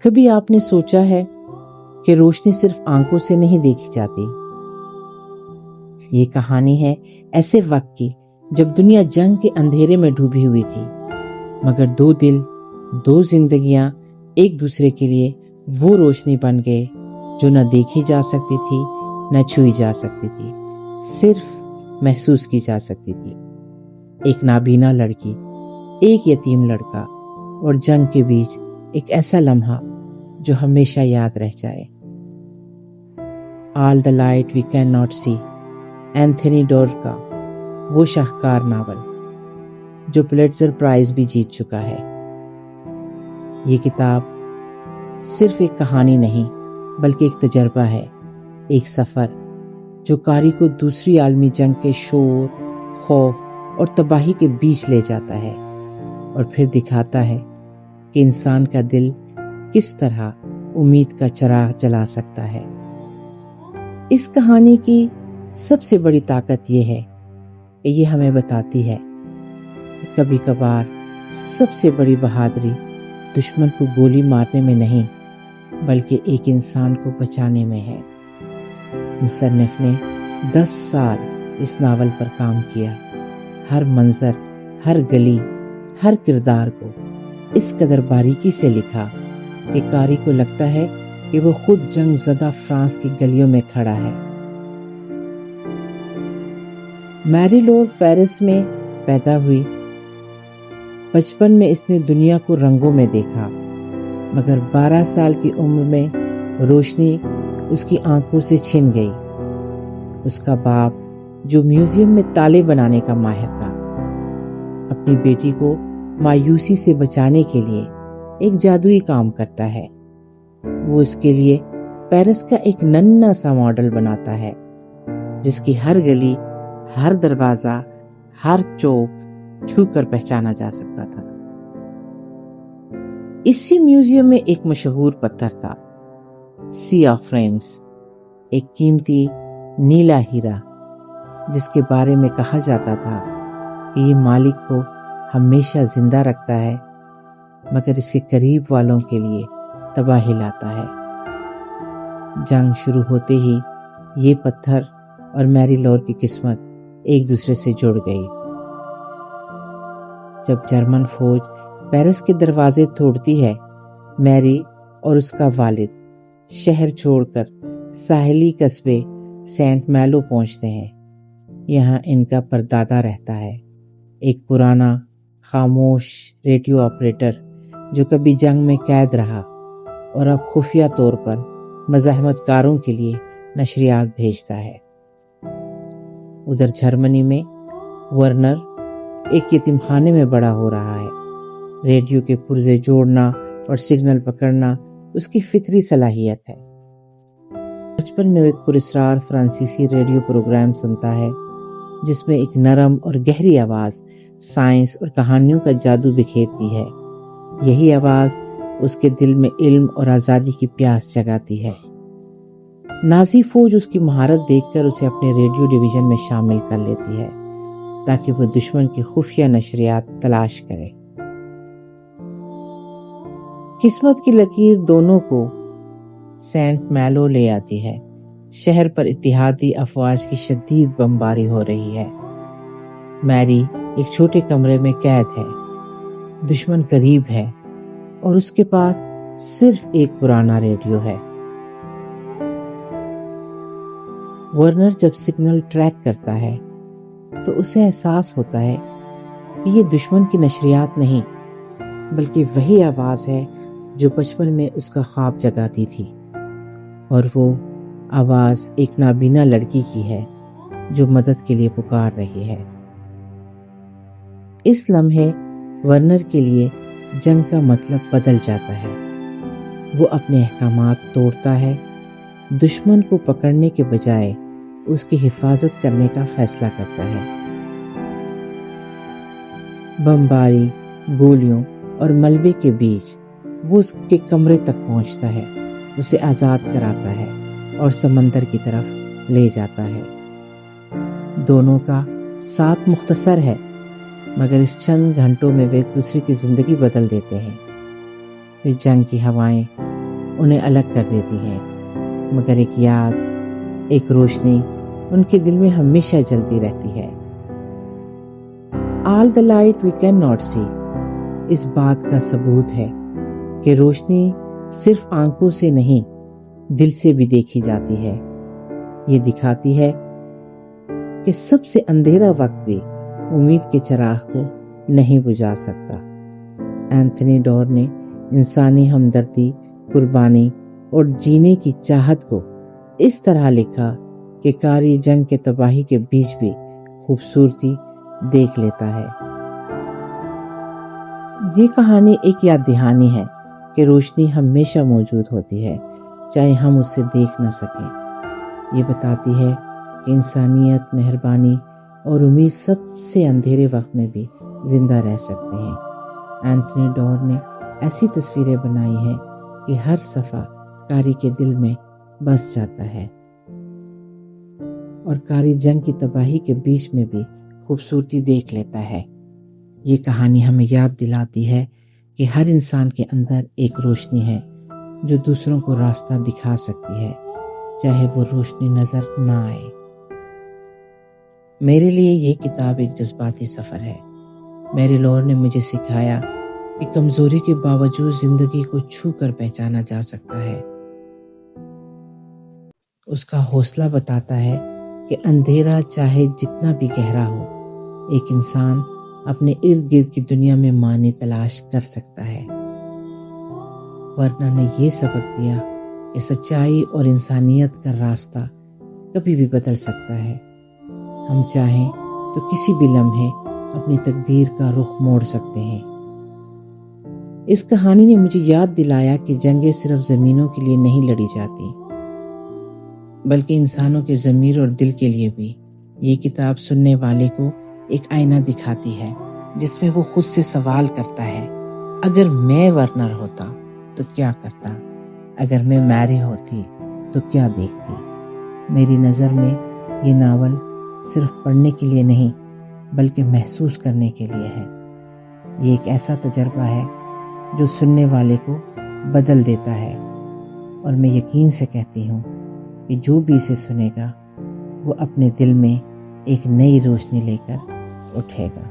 کبھی آپ نے سوچا ہے کہ روشنی صرف آنکھوں سے نہیں دیکھی جاتی؟ یہ کہانی ہے ایسے وقت کی جب دنیا جنگ کے اندھیرے میں ڈوبی ہوئی تھی، مگر دو دل، دو زندگیاں ایک دوسرے کے لیے وہ روشنی بن گئے جو نہ دیکھی جا سکتی تھی، نہ چھوئی جا سکتی تھی، صرف محسوس کی جا سکتی تھی۔ ایک نابینا لڑکی، ایک یتیم لڑکا، اور جنگ کے بیچ ایک ایسا لمحہ جو ہمیشہ یاد رہ جائے۔ All the light we can not see, Anthony Doerr کا وہ شاہکار ناول جو پولیٹزر پرائز بھی جیت چکا ہے۔ یہ کتاب صرف ایک کہانی نہیں بلکہ ایک تجربہ ہے، ایک سفر جو قاری کو دوسری عالمی جنگ کے شور، خوف اور تباہی کے بیچ لے جاتا ہے، اور پھر دکھاتا ہے کہ انسان کا دل کس طرح امید کا چراغ جلا سکتا ہے۔ اس کہانی کی سب سے بڑی طاقت یہ ہے کہ یہ ہمیں بتاتی ہے کہ کبھی کبھار سب سے بڑی بہادری دشمن کو گولی مارنے میں نہیں بلکہ ایک انسان کو بچانے میں ہے۔ مصنف نے 10 سال اس ناول پر کام کیا، ہر منظر، ہر گلی، ہر کردار کو اس قدر باریکی سے لکھا کہ قاری کو لگتا ہے کہ وہ خود جنگ زدہ فرانس کی گلیوں میں کھڑا ہے۔ میری لور پیرس میں پیدا ہوئی۔ بچپن میں اس نے دنیا کو رنگوں میں دیکھا، مگر 12 سال کی عمر میں روشنی اس کی آنکھوں سے چھن گئی۔ اس کا باپ، جو میوزیم میں تالے بنانے کا ماہر تھا، اپنی بیٹی کو مایوسی سے بچانے کے لیے ایک جادوئی کام کرتا ہے۔ وہ اس کے لیے پیرس کا ایک ننھا سا ماڈل بناتا ہے جس کی ہر گلی، ہر دروازہ، ہر چوک چھو کر پہچانا جا سکتا تھا۔ اسی میوزیم میں ایک مشہور پتھر تھا، سی آف فریمز، ایک قیمتی نیلا ہیرا جس کے بارے میں کہا جاتا تھا کہ یہ مالک کو ہمیشہ زندہ رکھتا ہے مگر اس کے قریب والوں کے لیے تباہی لاتا ہے۔ جنگ شروع ہوتے ہی یہ پتھر اور میری لور کی قسمت ایک دوسرے سے جڑ گئی۔ جب جرمن فوج پیرس کے دروازے توڑتی ہے، میری اور اس کا والد شہر چھوڑ کر ساحلی قصبے سینٹ میلو پہنچتے ہیں۔ یہاں ان کا پردادا رہتا ہے، ایک پرانا خاموش ریڈیو آپریٹر جو کبھی جنگ میں قید رہا اور اب خفیہ طور پر مزاحمت کاروں کے لیے نشریات بھیجتا ہے۔ ادھر جرمنی میں ورنر ایک یتیم خانے میں بڑا ہو رہا ہے۔ ریڈیو کے پرزے جوڑنا اور سگنل پکڑنا اس کی فطری صلاحیت ہے۔ بچپن میں ایک پراسرار فرانسیسی ریڈیو پروگرام سنتا ہے جس میں ایک نرم اور گہری آواز سائنس اور کہانیوں کا جادو بکھیرتی ہے۔ یہی آواز اس کے دل میں علم اور آزادی کی پیاس جگاتی ہے۔ نازی فوج اس کی مہارت دیکھ کر اسے اپنے ریڈیو ڈویژن میں شامل کر لیتی ہے تاکہ وہ دشمن کی خفیہ نشریات تلاش کرے۔ قسمت کی لکیر دونوں کو سینٹ میلو لے آتی ہے۔ شہر پر اتحادی افواج کی شدید بمباری ہو رہی ہے۔ میری ایک چھوٹے کمرے میں قید ہے، دشمن قریب ہے اور اس کے پاس صرف ایک پرانا ریڈیو ہے۔ ورنر جب سگنل ٹریک کرتا ہے تو اسے احساس ہوتا ہے کہ یہ دشمن کی نشریات نہیں بلکہ وہی آواز ہے جو بچپن میں اس کا خواب جگاتی تھی، اور وہ آواز ایک نابینا لڑکی کی ہے جو مدد کے لیے پکار رہی ہے۔ اس لمحے ورنر کے لیے جنگ کا مطلب بدل جاتا ہے۔ وہ اپنے احکامات توڑتا ہے، دشمن کو پکڑنے کے بجائے اس کی حفاظت کرنے کا فیصلہ کرتا ہے۔ بمباری، گولیوں اور ملبے کے بیچ وہ اس کے کمرے تک پہنچتا ہے، اسے آزاد کراتا ہے اور سمندر کی طرف لے جاتا ہے۔ دونوں کا ساتھ مختصر ہے مگر اس چند گھنٹوں میں وہ ایک دوسرے کی زندگی بدل دیتے ہیں۔ پھر جنگ کی ہوائیں انہیں الگ کر دیتی ہیں، مگر ایک یاد، ایک روشنی ان کے دل میں ہمیشہ جلتی رہتی ہے۔ All the light we can not see اس بات کا ثبوت ہے کہ روشنی صرف آنکھوں سے نہیں، دل سے بھی دیکھی جاتی ہے۔ یہ دکھاتی ہے کہ سب سے اندھیرا وقت بھی امید کے چراغ کو نہیں بجھا سکتا۔ اینتھنی ڈور نے انسانی ہمدردی، قربانی اور جینے کی چاہت کو اس طرح لکھا کہ قاری جنگ کے تباہی کے بیچ بھی خوبصورتی دیکھ لیتا ہے۔ یہ کہانی ایک یاد دہانی ہے کہ روشنی ہمیشہ موجود ہوتی ہے، چاہے ہم اسے دیکھ نہ سکیں۔ یہ بتاتی ہے کہ انسانیت، مہربانی اور امید سب سے اندھیرے وقت میں بھی زندہ رہ سکتے ہیں۔ اینتھنی ڈور نے ایسی تصویریں بنائی ہیں کہ ہر صفحہ قاری کے دل میں بس جاتا ہے، اور قاری جنگ کی تباہی کے بیچ میں بھی خوبصورتی دیکھ لیتا ہے۔ یہ کہانی ہمیں یاد دلاتی ہے کہ ہر انسان کے اندر ایک روشنی ہے جو دوسروں کو راستہ دکھا سکتی ہے، چاہے وہ روشنی نظر نہ آئے۔ میرے لیے یہ کتاب ایک جذباتی سفر ہے۔ میری لور نے مجھے سکھایا کہ کمزوری کے باوجود زندگی کو چھو کر پہچانا جا سکتا ہے۔ اس کا حوصلہ بتاتا ہے کہ اندھیرا چاہے جتنا بھی گہرا ہو، ایک انسان اپنے ارد گرد کی دنیا میں معنی تلاش کر سکتا ہے۔ ورنہ نے یہ سبق دیا کہ سچائی اور انسانیت کا راستہ کبھی بھی بدل سکتا ہے۔ ہم چاہیں تو کسی بھی لمحے اپنی تقدیر کا رخ موڑ سکتے ہیں۔ اس کہانی نے مجھے یاد دلایا کہ جنگیں صرف زمینوں کے لیے نہیں لڑی جاتی، بلکہ انسانوں کے ضمیر اور دل کے لیے بھی۔ یہ کتاب سننے والے کو ایک آئینہ دکھاتی ہے جس میں وہ خود سے سوال کرتا ہے، اگر میں ورنر ہوتا تو کیا کرتا؟ اگر میں میری ہوتی تو کیا دیکھتی؟ میری نظر میں یہ ناول صرف پڑھنے کے لیے نہیں بلکہ محسوس کرنے کے لیے ہے۔ یہ ایک ایسا تجربہ ہے جو سننے والے کو بدل دیتا ہے، اور میں یقین سے کہتی ہوں کہ جو بھی اسے سنے گا وہ اپنے دل میں ایک نئی روشنی لے کر اٹھے گا۔